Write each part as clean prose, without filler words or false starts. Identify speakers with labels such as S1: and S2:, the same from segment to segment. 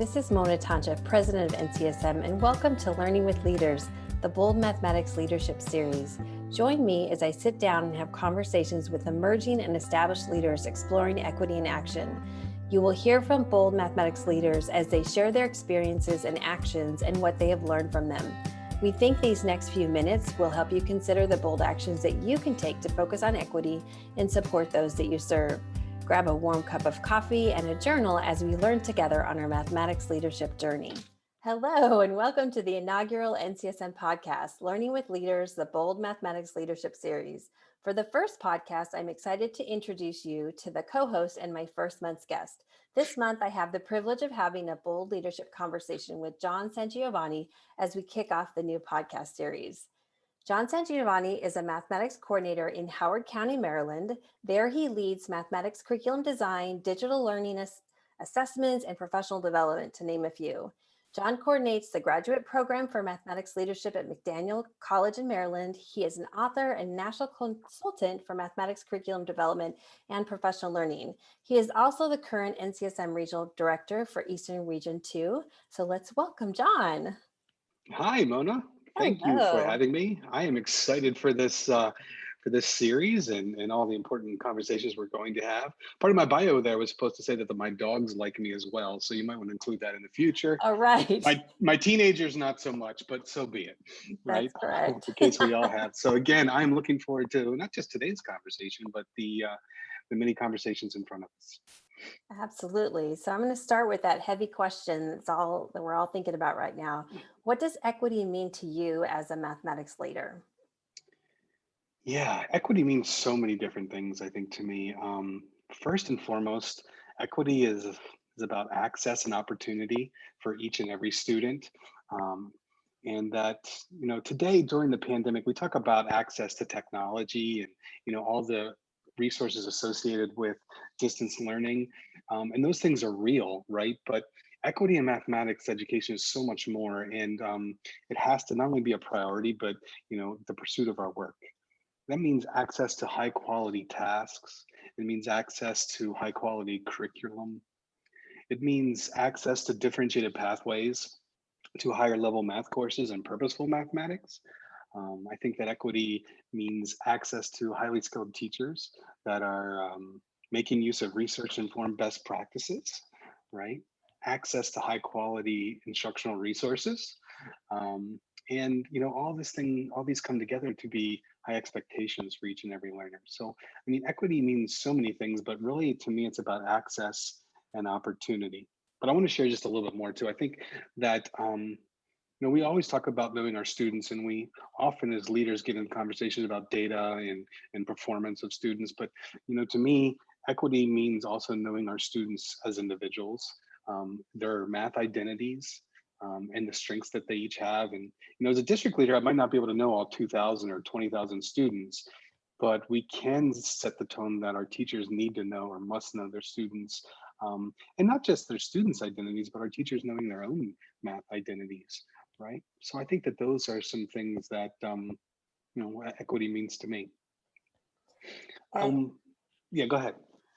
S1: This is Mona Tancha, President of NCSM, and welcome to Learning with Leaders, the Bold Mathematics Leadership Series. Join me as I sit down and have conversations with emerging and established leaders exploring equity in action. You will hear from bold mathematics leaders as they share their experiences and actions and what they have learned from them. We think these next few minutes will help you consider the bold actions that you can take to focus on equity and support those that you serve. Grab a warm cup of coffee and a journal as we learn together on our mathematics leadership journey. Hello, and welcome to the inaugural NCSM podcast, Learning with Leaders, the Bold Mathematics Leadership Series. For the first podcast, I'm excited to introduce you to the co-host and my first month's guest. This month, I have the privilege of having a bold leadership conversation with John SanGiovanni as we kick off the new podcast series. John SanGiovanni is a mathematics coordinator in Howard County, Maryland. There he leads mathematics curriculum design, digital learning assessments, and professional development, to name a few. John coordinates the graduate program for mathematics leadership at McDaniel College in Maryland. He is an author and national consultant for mathematics curriculum development and professional learning. He is also the current NCSM Regional Director for Eastern Region 2. So let's welcome John.
S2: Hi, Mona. Thank you for having me. I am excited for this series and all the important conversations we're going to have. Part of my bio there was supposed to say that my dogs like me as well, so you might want to include that in the future.
S1: All right.
S2: My teenagers not so much, but so be it. Right?
S1: That's correct.
S2: The case we all have. So again, I'm looking forward to not just today's conversation, but the many conversations in front of us.
S1: Absolutely. So I'm going to start with that heavy question that we're all thinking about right now. What does equity mean to you as a mathematics leader?
S2: Yeah, equity means so many different things, I think, to me. First and foremost, equity is about access and opportunity for each and every student. And that, today during the pandemic, we talk about access to technology and, all the resources associated with distance learning. And those things are real, right? But equity in mathematics education is so much more. And it has to not only be a priority, but, the pursuit of our work. That means access to high quality tasks. It means access to high quality curriculum. It means access to differentiated pathways to higher level math courses and purposeful mathematics. I think that equity means access to highly skilled teachers that are making use of research-informed best practices, right? Access to high quality instructional resources. And all these come together to be high expectations for each and every learner. So, I mean, equity means so many things, but really to me, it's about access and opportunity. But I want to share just a little bit more too. I think that we always talk about knowing our students, and we often as leaders get in conversations about data and performance of students. But to me, equity means also knowing our students as individuals, their math identities, and the strengths that they each have. And as a district leader, I might not be able to know all 2,000 or 20,000 students, but we can set the tone that our teachers need to know or must know their students, and not just their students' identities, but our teachers knowing their own math identities. Right. So I think that those are some things that, equity means to me. Yeah, go ahead.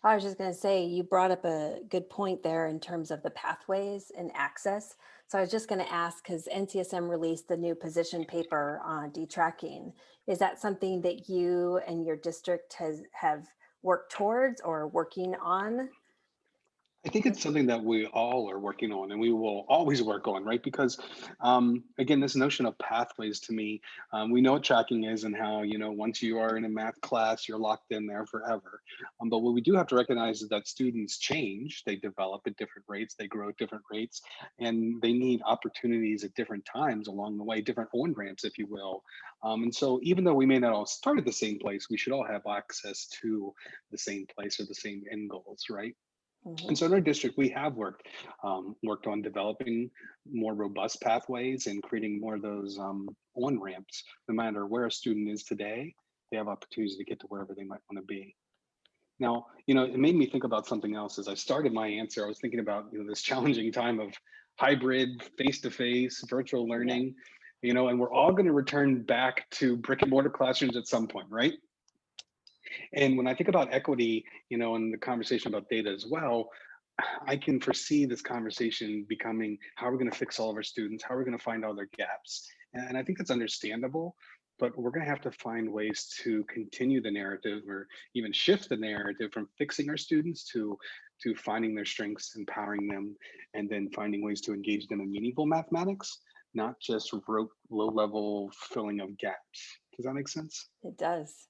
S1: I was just going to say, you brought up a good point there in terms of the pathways and access. So I was just going to ask, because NCSM released the new position paper on detracking. Is that something that you and your district have worked towards or working on?
S2: I think it's something that we all are working on and we will always work on, right? Because again, this notion of pathways to me, we know what tracking is and how, once you are in a math class, you're locked in there forever. But what we do have to recognize is that students change, they develop at different rates, they grow at different rates, and they need opportunities at different times along the way, different on-ramps, if you will. And so even though we may not all start at the same place, we should all have access to the same place or the same end goals, right?
S1: Mm-hmm.
S2: And so in our district, we have worked on developing more robust pathways and creating more of those on-ramps. No matter where a student is today, they have opportunities to get to wherever they might want to be. Now, it made me think about something else. As I started my answer, I was thinking about this challenging time of hybrid, face-to-face, virtual learning, and we're all going to return back to brick and mortar classrooms at some point, right? And when I think about equity, and the conversation about data as well, I can foresee this conversation becoming, how are we going to fix all of our students? How are we going to find all their gaps? And I think that's understandable, but we're going to have to find ways to continue the narrative, or even shift the narrative from fixing our students to finding their strengths, empowering them, and then finding ways to engage them in meaningful mathematics, not just rote low level filling of gaps. Does that make sense?
S1: It does.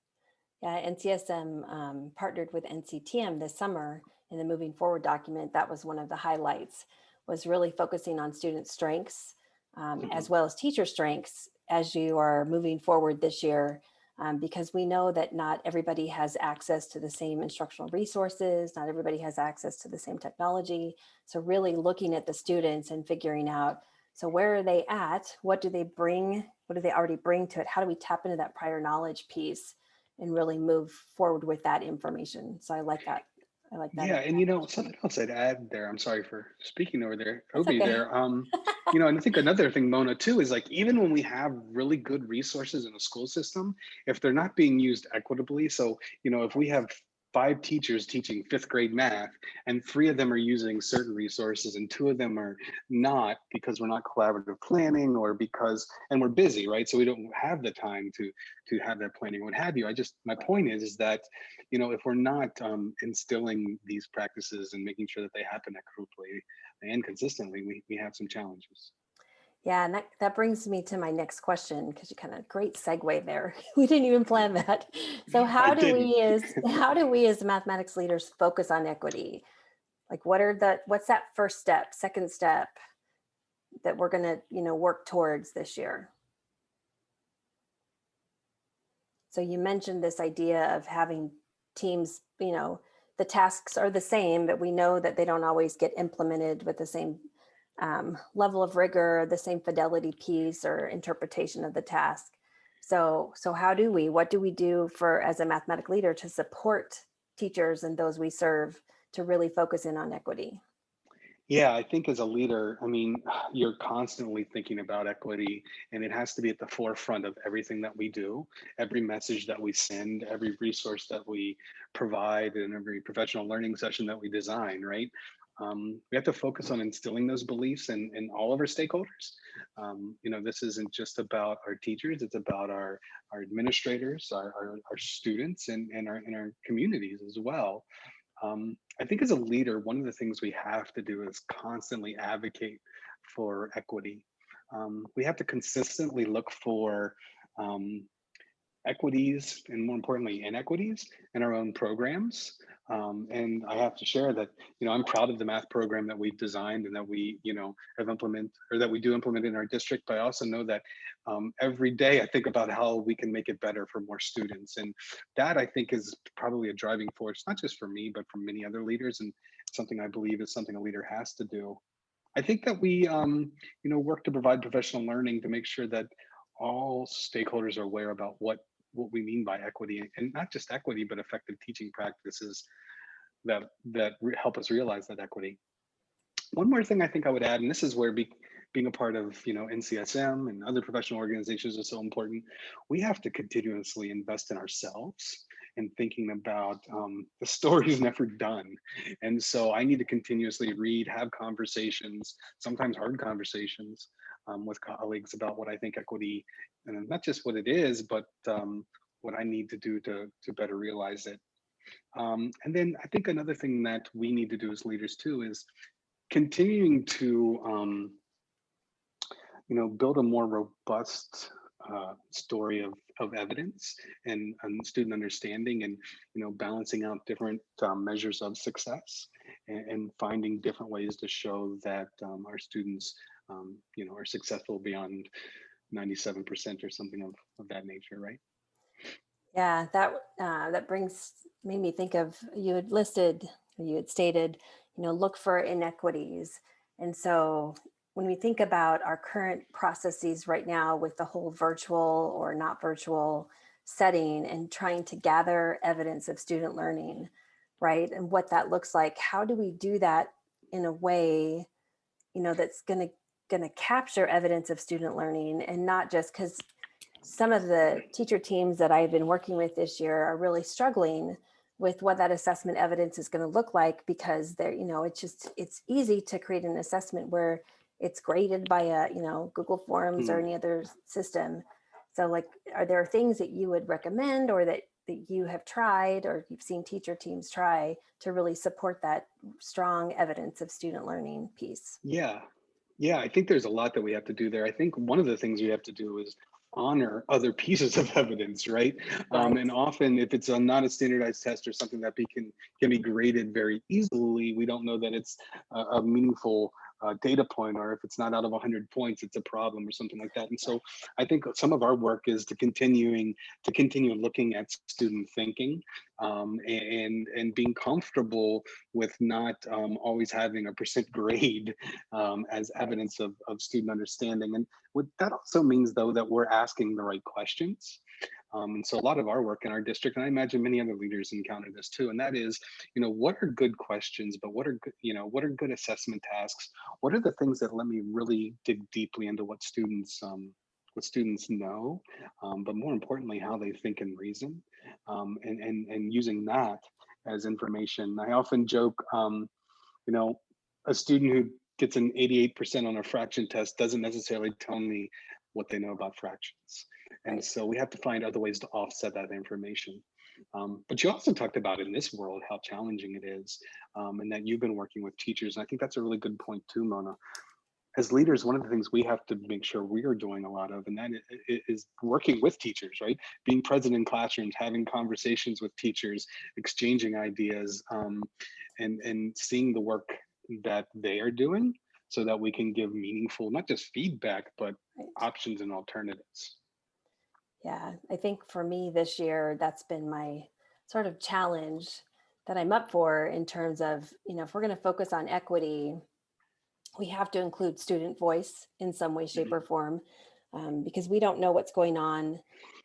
S1: Yeah, NCSM partnered with NCTM this summer in the Moving Forward document. That was one of the highlights, was really focusing on student strengths
S2: Mhm.
S1: as well as teacher strengths as you are moving forward this year, because we know that not everybody has access to the same instructional resources, not everybody has access to the same technology. So really looking at the students and figuring out, so where are they at? What do they bring? What do they already bring to it? How do we tap into that prior knowledge piece and really move forward with that information? So I like that. I like that.
S2: Yeah, and something else I'd add there. I'm sorry for speaking
S1: That's
S2: over you
S1: okay.
S2: there. And I think another thing, Mona, too, is like, even when we have really good resources in the school system, if they're not being used equitably, so if we have five teachers teaching fifth grade math, and three of them are using certain resources and two of them are not, because we're not collaborative planning, or because, and we're busy, right? So we don't have the time to have that planning, what have you. My point is that if we're not instilling these practices and making sure that they happen equitably and consistently, we have some challenges.
S1: Yeah, and that brings me to my next question, because you kind of great segue there. We didn't even plan that. So
S2: I didn't.
S1: how do we as mathematics leaders focus on equity? Like what's that first step, second step that we're going to, work towards this year? So you mentioned this idea of having teams, the tasks are the same, but we know that they don't always get implemented with the same level of rigor, the same fidelity piece or interpretation of the task. So what do we do for, as a mathematic leader, to support teachers and those we serve to really focus in on equity?
S2: Yeah, I think as a leader, you're constantly thinking about equity, and it has to be at the forefront of everything that we do, every message that we send, every resource that we provide, and every professional learning session that we design, right? We have to focus on instilling those beliefs in all of our stakeholders. This isn't just about our teachers, it's about our administrators, our students, and our communities as well. I think as a leader, one of the things we have to do is constantly advocate for equity. We have to consistently look for um, equities, and more importantly, inequities in our own programs. And I have to share that, I'm proud of the math program that we've designed and that we, have implement, or that we do implement in our district. But I also know that every day I think about how we can make it better for more students. And that, I think, is probably a driving force, not just for me, but for many other leaders, and something I believe is something a leader has to do. I think that we, work to provide professional learning to make sure that all stakeholders are aware about what we mean by equity, and not just equity, but effective teaching practices that help us realize that equity. One more thing I think I would add, and this is where being a part of NCSM and other professional organizations is so important. We have to continuously invest in ourselves and thinking about the story is never done. And so I need to continuously read, have conversations, sometimes hard conversations with colleagues about what I think equity, and not just what it is, but what I need to do to better realize it. And then I think another thing that we need to do as leaders too is continuing to build a more robust story of evidence and student understanding, and balancing out different measures of success, and finding different ways to show that our students are successful beyond 97% or something of that nature, right?
S1: Yeah, that made me think of, you had stated, look for inequities. And so when we think about our current processes right now with the whole virtual or not virtual setting and trying to gather evidence of student learning, right? And what that looks like, how do we do that in a way, that's going to capture evidence of student learning, and not just, because some of the teacher teams that I've been working with this year are really struggling with what that assessment evidence is going to look like, because there, it's easy to create an assessment where it's graded by a, Google Forms or
S2: Hmm.
S1: any other system. So like, are there things that you would recommend, or that you have tried, or you've seen teacher teams try to really support that strong evidence of student learning piece?
S2: Yeah. Yeah, I think there's a lot that we have to do there. I think one of the things we have to do is honor other pieces of evidence, right?
S1: Right.
S2: And often, if it's not a standardized test or something that can be graded very easily, we don't know that it's a meaningful data point, or if it's not out of 100 points, it's a problem or something like that. And so, I think some of our work is to continue looking at student thinking, and being comfortable with not always having a percent grade as evidence of student understanding. And what that also means, though, that we're asking the right questions. And so a lot of our work in our district, and I imagine many other leaders encounter this too, and that is, what are good questions, but what are good, what are good assessment tasks? What are the things that let me really dig deeply into what students know, but more importantly, how they think and reason, and using that as information. I often joke, you know, a student who gets an 88% on a fraction test doesn't necessarily tell me what they know about fractions. And
S1: Right.
S2: so we have to find other ways to offset that information. But you also talked about in this world how challenging it is, and that you've been working with teachers. And I think that's a really good point too, Mona. As leaders, one of the things we have to make sure we are doing a lot of, and that is working with teachers, right? Being present in classrooms, having conversations with teachers, exchanging ideas, and seeing the work that they are doing, so that we can give meaningful, not just feedback, but
S1: Right.
S2: options and alternatives.
S1: Yeah, I think for me this year, that's been my sort of challenge that I'm up for, in terms of, if we're going to focus on equity, we have to include student voice in some way, shape, or
S2: Mhm.
S1: form, because we don't know what's going on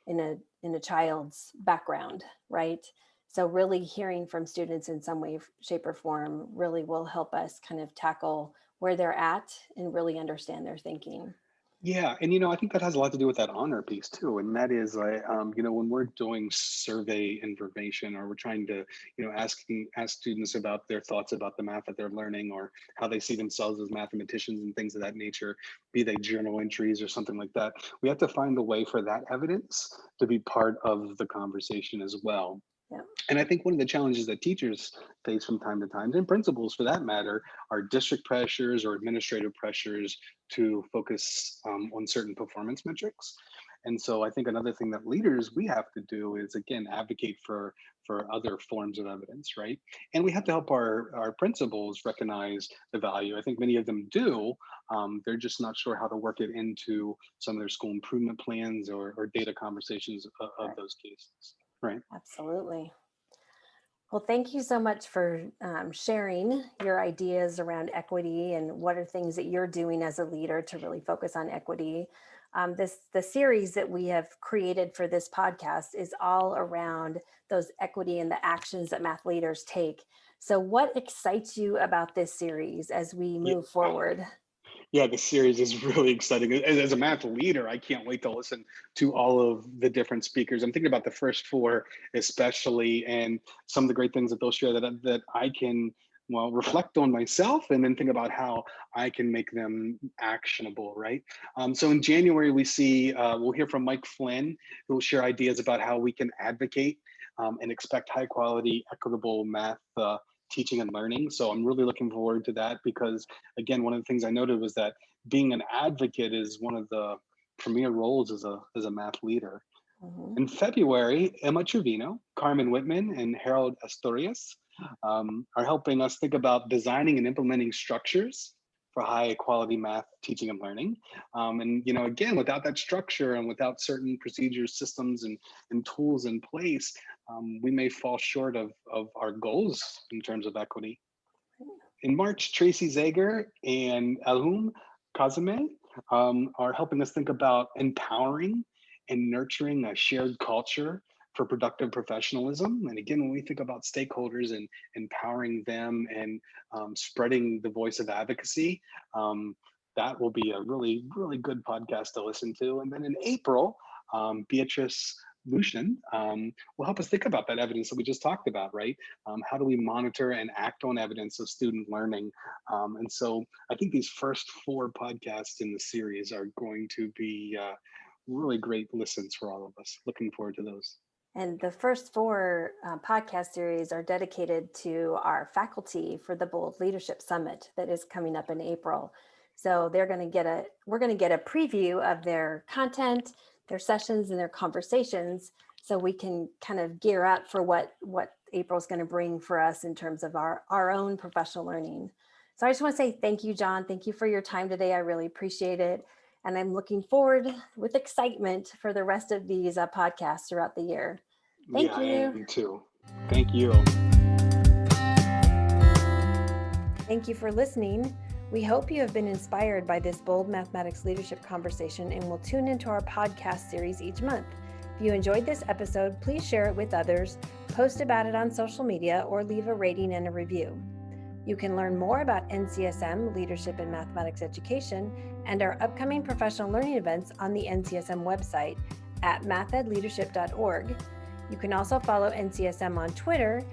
S1: in a child's background, right? So really hearing from students in some way, shape, or form really will help us kind of tackle where they're at and really understand their thinking.
S2: Yeah, and I think that has a lot to do with that honor piece too, and that is like, when we're doing survey information, or we're trying to, ask students about their thoughts about the math that they're learning, or how they see themselves as mathematicians and things of that nature, be they journal entries or something like that. We have to find a way for that evidence to be part of the conversation as well.
S1: Yeah.
S2: And I think one of the challenges that teachers face from time to time, and principals for that matter, are district pressures or administrative pressures to focus on certain performance metrics. And so I think another thing that leaders we have to do is, again, advocate for other forms of evidence, right? And we have to help our principals recognize the value. I think many of them do. They're just not sure how to work it into some of their school improvement plans, or data conversations of
S1: Right.
S2: those cases, right?
S1: Absolutely. Well, thank you so much for sharing your ideas around equity, and what are things that you're doing as a leader to really focus on equity. The series that we have created for this podcast is all around those equity and the actions that math leaders take. So, what excites you about this series as we
S2: Yeah.
S1: move forward?
S2: Yeah, the series is really exciting. As a math leader, I can't wait to listen to all of the different speakers. I'm thinking about the first four, especially, and some of the great things that they'll share that I can, well, reflect on myself, and then think about how I can make them actionable, right? So in January, we'll hear from Mike Flynn, who will share ideas about how we can advocate and expect high quality, equitable math teaching and learning. So I'm really looking forward to that, because again, one of the things I noted was that being an advocate is one of the premier roles as a math leader.
S1: Mhm.
S2: In February, Emma Trevino, Carmen Whitman, and Harold Astorias are helping us think about designing and implementing structures for high quality math teaching and learning. And again, without that structure and without certain procedures, systems, and tools in place, we may fall short of our goals in terms of equity. In March, Tracy Zager and Alhum Kazame are helping us think about empowering and nurturing a shared culture for productive professionalism. And again, when we think about stakeholders and empowering them, and spreading the voice of advocacy, that will be a really, really good podcast to listen to. And then in April, Beatrice solution will help us think about that evidence that we just talked about, right? How do we monitor and act on evidence of student learning? And so I think these first 4 podcasts in the series are going to be really great listens for all of us. Looking forward to those.
S1: And the first 4 podcast series are dedicated to our faculty for the Bold Leadership Summit that is coming up in April. So we're going to get a preview of their content, their sessions, and their conversations, so we can kind of gear up for what April's going to bring for us in terms of our own professional learning. So I just want to say thank you, John. Thank you for your time today. I really appreciate it. And I'm looking forward with excitement for the rest of these podcasts throughout the year. Thank you.
S2: I am too. Thank you.
S1: Thank you for listening. We hope you have been inspired by this bold mathematics leadership conversation and will tune into our podcast series each month. If you enjoyed this episode, please share it with others, post about it on social media, or leave a rating and a review. You can learn more about NCSM, Leadership in Mathematics Education, and our upcoming professional learning events on the NCSM website at mathedleadership.org. You can also follow NCSM on Twitter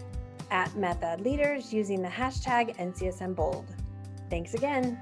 S1: at mathedleaders using the hashtag NCSMBold. Thanks again.